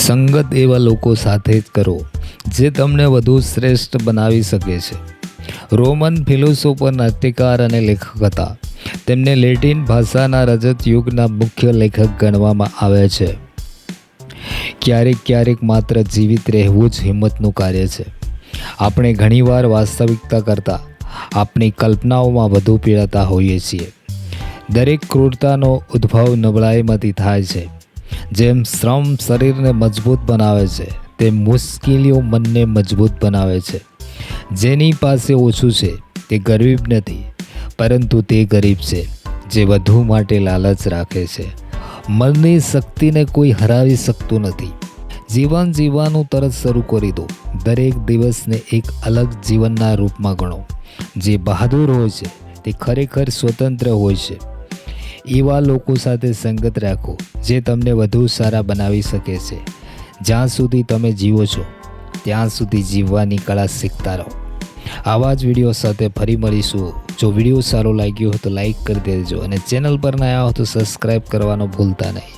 સંગત એવા લોકો સાથે જ કરો જે તમને વધુ શ્રેષ્ઠ બનાવી શકે છે. રોમન ફિલોસોફર, નાટ્યકાર અને લેખક હતા. તેમને લેટિન ભાષાના રજત યુગના મુખ્ય લેખક ગણવામાં આવે છે. ક્યારેક માત્ર જીવિત રહેવું જ હિંમતનું કાર્ય છે. આપણે ઘણીવાર વાસ્તવિકતા કરતાં આપણી કલ્પનાઓમાં વધુ પીડાતા હોઈએ છીએ. દરેક ક્રૂરતાનો ઉદ્ભવ નબળાઈમાંથી થાય છે. જેમ શ્રમ શરીરને મજબૂત બનાવે છે, તેમ મુશ્કેલીઓ મનને મજબૂત બનાવે છે. જેની પાસે ઓછું છે તે ગરીબ નથી, પરંતુ તે ગરીબ છે જે વધુ માટે લાલચ રાખે છે. મનની શક્તિને કોઈ હરાવી શકતું નથી. જીવન જીવવાનું તરત શરૂ કરી દો. દરેક દિવસને એક અલગ જીવનના રૂપમાં ગણો. જે બહાદુર હોય છે તે ખરેખર સ્વતંત્ર હોય છે. એવા લોકો સાથે સંગત રાખો જે તમને વધુ સારા બનાવી શકે છે. જ્યાં સુધી તમે જીવો છો ત્યાં સુધી જીવવાની કળા શીખતા રહો. આવા જ વિડીયો સાથે ફરી મળીશું. જો વિડીયો સારો લાગ્યો હોય તો લાઈક કરી દેજો અને ચેનલ પર નયા હો તો સબસ્ક્રાઈબ કરવાનું ભૂલતા નહીં.